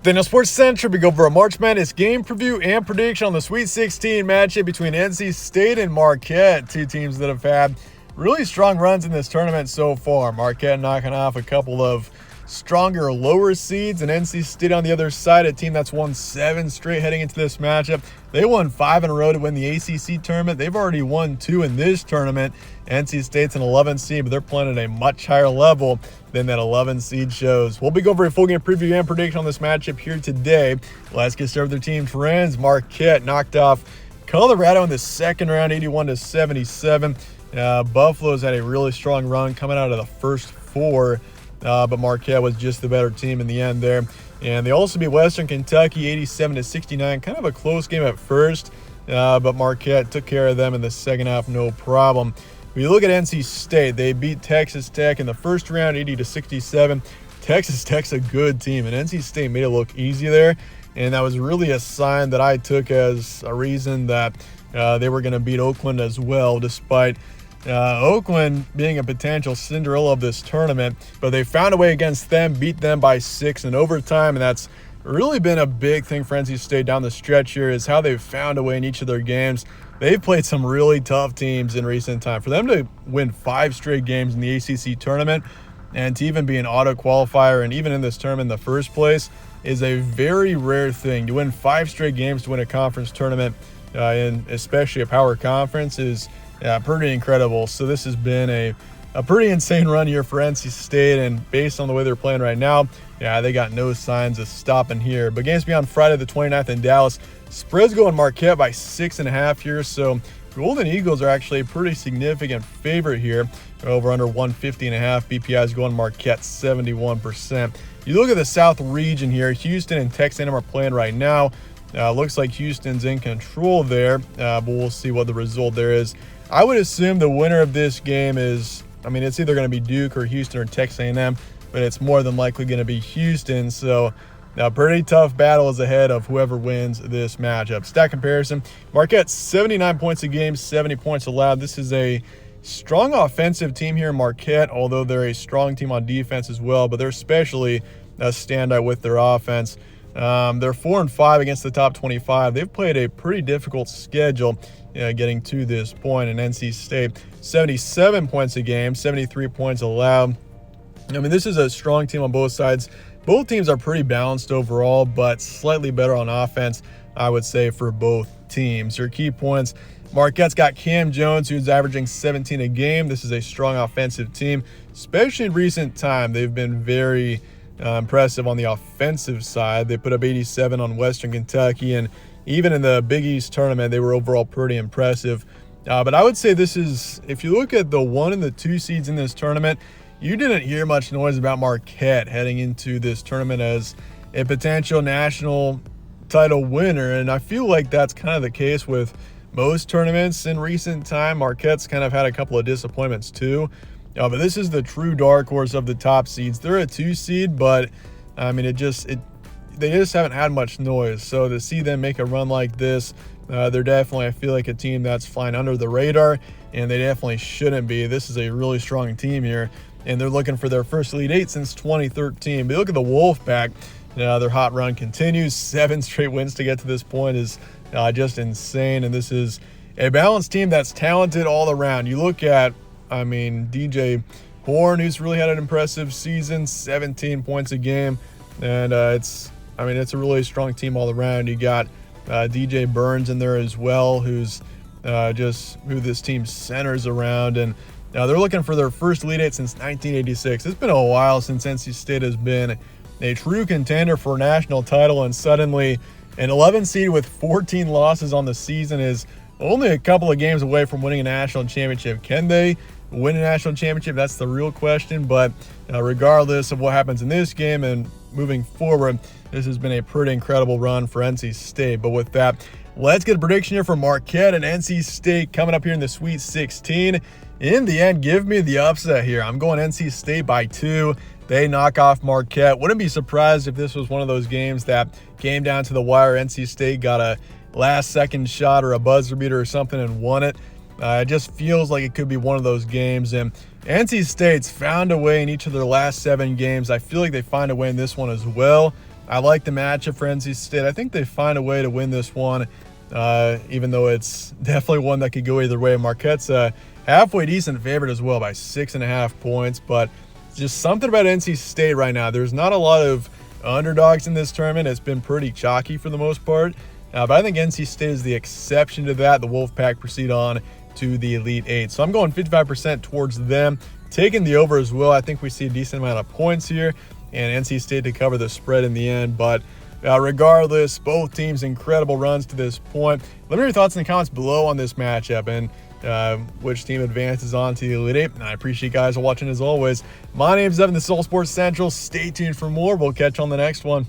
Then on Sports Center, we go over a March Madness game preview and prediction on the Sweet 16 matchup between NC State and Marquette, two teams that have had really strong runs in this tournament so far. Marquette knocking off a couple of stronger lower seeds, and NC State on the other side, a team that's won 7 straight heading into this matchup. They won 5 in a row to win the ACC tournament. They've already won 2 in this tournament. NC State's an 11 seed, but they're playing at a much higher level than that 11 seed shows. We'll be going over a full game preview and prediction on this matchup here today. Let's get started with their team friends. Marquette knocked off Colorado in the second round, 81-77. Buffalo's had a really strong run coming out of the first 4. But Marquette was just the better team in the end there. And they also beat Western Kentucky 87-69. Kind of a close game at first, but Marquette took care of them in the second half, no problem. When you look at NC State, they beat Texas Tech in the first round 80-67. Texas Tech's a good team, and NC State made it look easy there. And that was really a sign that I took as a reason that they were going to beat Oakland as well, despite Oakland being a potential Cinderella of this tournament. But they found a way against them, beat them by 6 in overtime, and that's really been a big thing for NC State down the stretch here, is how they've found a way in each of their games. They've played some really tough teams in recent time. For them to win 5 straight games in the ACC tournament and to even be an auto qualifier and even in this tournament in the first place is a very rare thing. To win 5 straight games to win a conference tournament, in especially a power conference, is pretty incredible. So this has been a pretty insane run here for NC State, and based on the way they're playing right now, they got no signs of stopping here. But games be on Friday the 29th in Dallas. Spreads going Marquette by 6.5 here, so Golden Eagles are actually a pretty significant favorite here. Over under 150.5. BPI is going Marquette 71%. You look at the South region here. Houston and Texas A&M are playing right now. Looks like Houston's in control there, but we'll see what the result there is. I would assume the winner of this game is, it's either going to be Duke or Houston or Texas A&M, but it's more than likely going to be Houston. So a pretty tough battle is ahead of whoever wins this matchup. Stat comparison, Marquette 79 points a game, 70 points allowed. This is a strong offensive team here in Marquette, although they're a strong team on defense as well, but they're especially a standout with their offense. They're 4-5 against the top 25. They've played a pretty difficult schedule getting to this point. In NC State, 77 points a game, 73 points allowed. This is a strong team on both sides. Both teams are pretty balanced overall, but slightly better on offense, I would say, for both teams. Your key points, Marquette's got Cam Jones, who's averaging 17 a game. This is a strong offensive team, especially in recent time. They've been very impressive on the offensive side. They put up 87 on Western Kentucky, and even in the Big East tournament, they were overall pretty impressive. But I would say this is, if you look at the 1 and the 2 seeds in this tournament, you didn't hear much noise about Marquette heading into this tournament as a potential national title winner, and I feel like that's kind of the case with most tournaments in recent time. Marquette's kind of had a couple of disappointments too. But this is the true dark horse of the top seeds. They're a 2 seed, but they just haven't had much noise. So to see them make a run like this, they're definitely, I feel like, a team that's flying under the radar, and they definitely shouldn't be. This is a really strong team here, and they're looking for their first Elite 8 since 2013. But look at the Wolfpack. Their hot run continues. 7 straight wins to get to this point is just insane, and this is a balanced team that's talented all around. You look at DJ Horn, who's really had an impressive season, 17 points a game. And it's a really strong team all around. You got DJ Burns in there as well, who's just who this team centers around. And they're looking for their first Elite 8 since 1986. It's been a while since NC State has been a true contender for a national title, and suddenly an 11 seed with 14 losses on the season is only a couple of games away from winning a national championship. Can they win a national championship? That's the real question. But regardless of what happens in this game and moving forward, this has been a pretty incredible run for NC State. But with that, let's get a prediction here for Marquette and NC State coming up here in the Sweet 16. In the end, give me the upset here. I'm going NC State by 2. They knock off Marquette. Wouldn't be surprised if this was one of those games that came down to the wire. NC State got a last-second shot or a buzzer beater or something and won it. It just feels like it could be one of those games. And NC State's found a way in each of their last 7 games. I feel like they find a way in this one as well. I like the matchup for NC State. I think they find a way to win this one, even though it's definitely one that could go either way. Marquette's a halfway decent favorite as well by 6.5 points, but just something about NC State right now. There's not a lot of underdogs in this tournament. It's been pretty chalky for the most part, but I think NC State is the exception to that. The Wolfpack proceed on to the Elite Eight. So I'm going 55% towards them, taking the over as well. I think we see a decent amount of points here, and NC State to cover the spread in the end. But regardless, both teams incredible runs to this point. Let me know your thoughts in the comments below on this matchup and which team advances on to the Elite Eight. And I appreciate you guys watching as always. My name's Evan, this is All Sports Central. Stay tuned for more. We'll catch you on the next one.